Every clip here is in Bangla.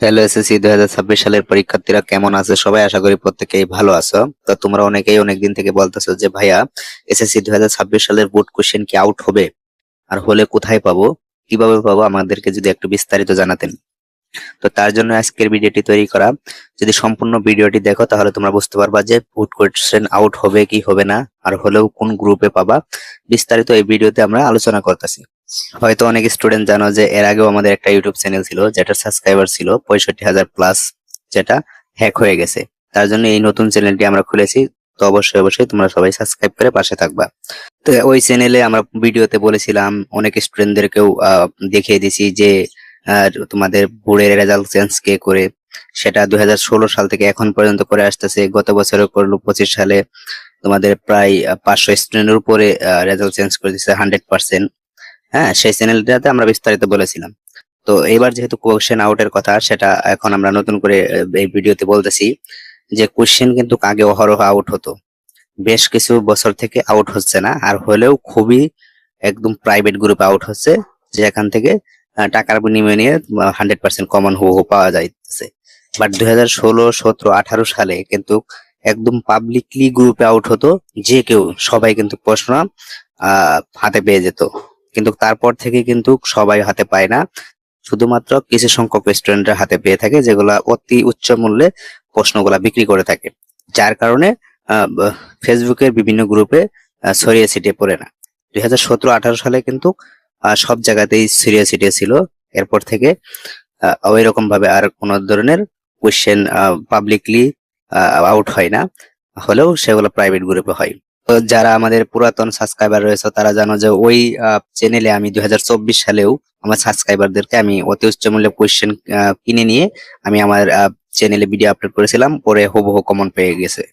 হ্যালো এসএসসি 2026 সালের পরীক্ষার্থীরা কেমন আছে? সবাই আশা করি প্রত্যেকেই ভালো আছো। তো তোমরা অনেকেই অনেকদিন থেকে বলতেছো যে ভাইয়া এসএসসি 2026 সালের বোর্ড কোশ্চেন কি আউট হবে, আর হলে কোথায় পাবো, কিভাবে পাবো, আমাদেরকে যদি একটু বিস্তারিত জানাতেন। তো তার জন্য আজকের ভিডিওটি তৈরি করা। যদি সম্পূর্ণ ভিডিওটি দেখো তাহলে তোমরা বুঝতে পারবা যে বোর্ড কোশ্চেন আউট হবে কি হবে না, আর হলেও কোন গ্রুপে পাবা। বিস্তারিত এই ভিডিওতে আমরা আলোচনা করতেছি। হয়তো অনেক স্টুডেন্ট জানো যে এর আগেও আমাদের একটা ইউটিউব চ্যানেল ছিল যেটার সাবস্ক্রাইবার ছিল 65,000 প্লাস, যেটা হ্যাক হয়ে গেছে। তার জন্য এই নতুন চ্যানেলটি আমরা খুলেছি। তো অবশ্যই অবশ্যই তোমরা সবাই সাবস্ক্রাইব করে পাশে থাকবা। তো ওই চ্যানেলে আমরা ভিডিওতে বলেছিলাম, অনেক স্টুডেন্টদেরকেও দেখিয়ে দিছি যে তোমাদের বোর্ডের রেজাল্ট চেঞ্জ কে করে। সেটা 2016 সাল থেকে এখন পর্যন্ত করে আসতেছে। গত বছরও করলো 25 সালে। তোমাদের প্রায় 500 স্টুডেন্টের উপরে রেজাল্ট চেঞ্জ করে দিচ্ছে 100%। হ্যাঁ, সেই চ্যানেলটাতে আমরা বিস্তারিত বলেছিলাম। তো এবার যেহেতু কোশ্চেন আউটের কথা, সেটা এখন আমরা নতুন করে এই ভিডিওতে বলতেছি যে কোশ্চেন কিন্তু আগে অহরহ আউট হতো, বেশ কিছু বছর থেকে আউট হচ্ছে না, আর হলেও খুবই একদম প্রাইভেট গ্রুপে আউট হচ্ছে, যেখান থেকে টাকার বিনিময়ে নিয়ে 100% কমন হু পাওয়া যাইতেছে। বাট 2016, 17, 18 সালে কিন্তু একদম পাবলিকলি গ্রুপে আউট হতো, যে কেউ সবাই কিন্তু প্রশ্ন হাতে পেয়ে যেত। কিন্তু তারপর থেকে কিন্তু সবাই হাতে পায় না, শুধুমাত্র কিছু সংখ্যক স্টুডেন্টরা হাতে পেয়ে থাকে, যেগুলা অতি উচ্চ মূল্যে প্রশ্নগুলা বিক্রি করে থাকে, যার কারণে ফেসবুকের বিভিন্ন গ্রুপে ছড়িয়ে ছিটিয়ে পড়ে না। 2017-18 সালে কিন্তু সব জায়গাতেই ছড়িয়ে ছিটিয়ে ছিল। এরপর থেকে ওই রকম ভাবে আর কোন ধরনের কোশ্চেন পাবলিকলি আউট হয় না, হলেও সেগুলো প্রাইভেট গ্রুপে হয়। তো যারা আমাদের পুরাতন সাবস্ক্রাইবার রয়েছে তারা জানো যে ওই চ্যানেলে আমি 2024 সালেও আমার সাবস্ক্রাইবারদেরকে আমি অতি উচ্চ মূল্যে কোশ্চেন কিনে নিয়ে আমি আমার চ্যানেলে ভিডিও আপলোড করেছিলাম, পরে হুবহু কমন পেয়ে গেছে।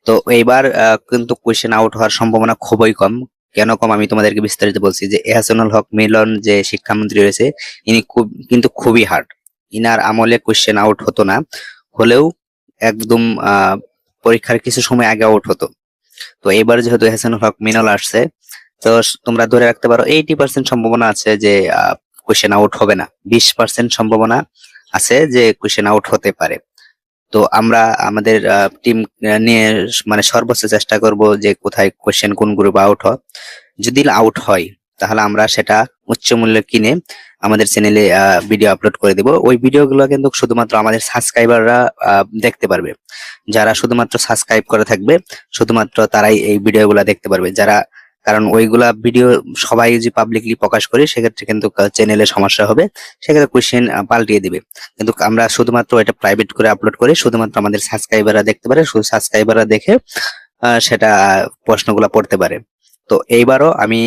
তো এইবার কিন্তু কোশ্চেন আউট হওয়ার সম্ভাবনা খুবই কম। কেন কম আমি তোমাদেরকে বিস্তারিত বলছি। যে এহসানুল হক মিলন যে শিক্ষামন্ত্রী রয়েছে, ইনি খুবই হার্ড। ইনার আমলে কোশ্চেন আউট হতো না, হলেও একদম পরীক্ষার কিছু সময় আগে আউট হতো। তো এবার যেহেতু এহসানুল হক মিনল আসছে, তো তোমরা ধরে রাখতে পারো 80% সম্ভাবনা আছে যে কোশ্চেন আউট হবে না, 20% সম্ভাবনা আছে যে কোশ্চেন আউট হতে পারে। তো আমরা আমাদের টিম নিয়ে মানে সর্বোচ্চ চেষ্টা করব যে কোথায় কোশ্চেন কোন গ্রুপ আউট হয়। যদি আউট হয় তাহলে আমরা সেটা উচ্চ মূল্যে কিনে আমাদের চ্যানেলে ভিডিও আপলোড করে দেব। ওই ভিডিওগুলো কিন্তু শুধুমাত্র আমাদের সাবস্ক্রাইবাররা দেখতে পারবে। যারা শুধুমাত্র সাবস্ক্রাইব করে থাকবে, শুধুমাত্র তারাই এই ভিডিওগুলো দেখতে পারবে। যারা, কারণ ওইগুলা ভিডিও সবাই যদি পাবলিকলি প্রকাশ করি সেক্ষেত্রে কিন্তু চ্যানেলে সমস্যা হবে, সেক্ষেত্রে কোশ্চেন পাল্টিয়ে দিবে। কিন্তু আমরা শুধুমাত্র এটা প্রাইভেট করে আপলোড করে শুধুমাত্র আমাদের সাবস্ক্রাইবাররা দেখতে পারে, শুধু সাবস্ক্রাইবাররা দেখে সেটা প্রশ্নগুলো পড়তে পারে। তো এইবারও আমি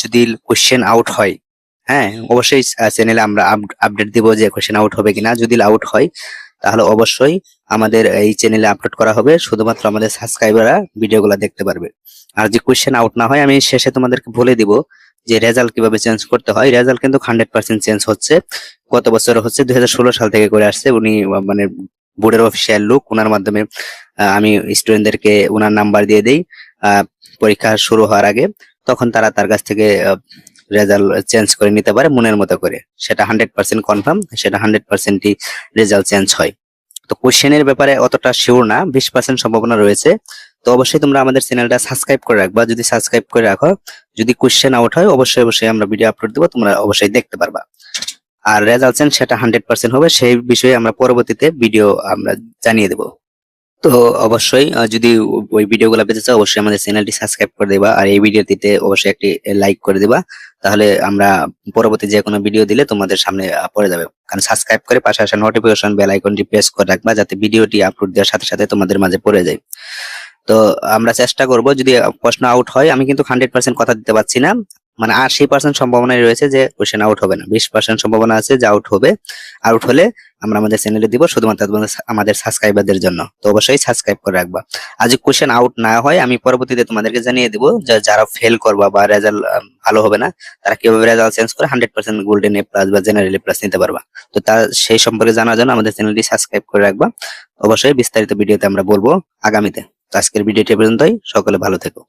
যদি কোশ্চেন আউট হয়, হ্যাঁ অবশ্যই চ্যানেলে আমরা আপডেট দিব যে কোশ্চেন আউট হবে কিনা। যদি আউট হয় তাহলে অবশ্যই আমাদের এই চ্যানেলে আপলোড করা হবে, শুধুমাত্র আমাদের সাবস্ক্রাইবাররা ভিডিওগুলো দেখতে পারবে। আর যে কোশ্চেন আউট না হয় আমি শেষে তোমাদেরকে বলে দিব যে রেজাল্ট কিভাবে চেঞ্জ করতে হয়। রেজাল্ট কিন্তু 100% চেঞ্জ হচ্ছে। গত বছর হচ্ছে 2016 সাল থেকে করে আসছে উনি, মানে বোর্ডের অফিসিয়াল লোক, ওনার মাধ্যমে আমি স্টুডেন্টদেরকে ওনার নাম্বার দিয়ে দেই পরীক্ষা শুরু হওয়ার আগে, তখন তারা তার কাছ থেকে রেজাল্ট চেঞ্জ করে নিতে পারে মনের মতো করে। সেটা 100% কনফার্ম, সেটা 100%ই রেজাল্ট চেঞ্জ হয়। তো কোশ্চেনের ব্যাপারে অতটা শিওর না, 20% সম্ভাবনা রয়েছে। তো অবশ্যই তোমরা আমাদের চ্যানেলটা সাবস্ক্রাইব করে রাখবা। যদি সাবস্ক্রাইব করে রাখো, যদি কোশ্চেন আউট হয় অবশ্যই অবশ্যই আমরা ভিডিও আপলোড দেবো, তোমরা অবশ্যই দেখতে পারবা। আর রেজাল্ট চেঞ্জ সেটা 100% হবে, সেই বিষয়ে আমরা পরবর্তীতে ভিডিও আমরা জানিয়ে দেবো। তো অবশ্যই যদি ওই ভিডিওগুলো পেতে চাও অবশ্যই আমাদের চ্যানেলটি সাবস্ক্রাইব করে দেবা, আর এই ভিডিওটিতে অবশ্যই একটি লাইক করে দেবা। তাহলে আমরা পরবর্তী যে কোনো ভিডিও দিলে তোমাদের সামনে পড়ে যাবে। কারণ সাবস্ক্রাইব করে পাশে আসা নোটিফিকেশন বেল আইকনটি প্রেস করে রাখবা, যাতে ভিডিওটি আপলোড দেওয়ার সাথে সাথে তোমাদের মাঝে পড়ে যায়। তো আমরা চেষ্টা করব, যদি প্রশ্ন আউট হয়, আমি কিন্তু 100% কথা দিতে পারছি না, মানে 80% সম্ভাবনাই রয়েছে যে কোশ্চেন আউট হবে না, 20% সম্ভাবনা আছে যে আউট হবে। আউট হলে আমরা আমাদের চ্যানেলে দিব, শুধুমাত্র আমাদের সাবস্ক্রাইবারদের জন্য। তো অবশ্যই সাবস্ক্রাইব করে রাখবা। আর যদি কোশ্চেন আউট না হয় আমি পরবর্তীতে তোমাদেরকে জানিয়ে দিব যে যারা ফেল করবা বা রেজাল্ট ভালো হবে না, তারা কিভাবে রেজাল্ট চেঞ্জ করে 100% গোল্ডেন এ প্লাস বা জেনারেল এ প্লাস নিতে পারবা। তো তার সেই সম্পর্কে জানার জন্য আমাদের চ্যানেলটি সাবস্ক্রাইব করে রাখবা। অবশ্যই বিস্তারিত ভিডিওতে আমরা বলবো আগামীতে। তো আজকের ভিডিওটি পর্যন্তই, সকলে ভালো থেকো।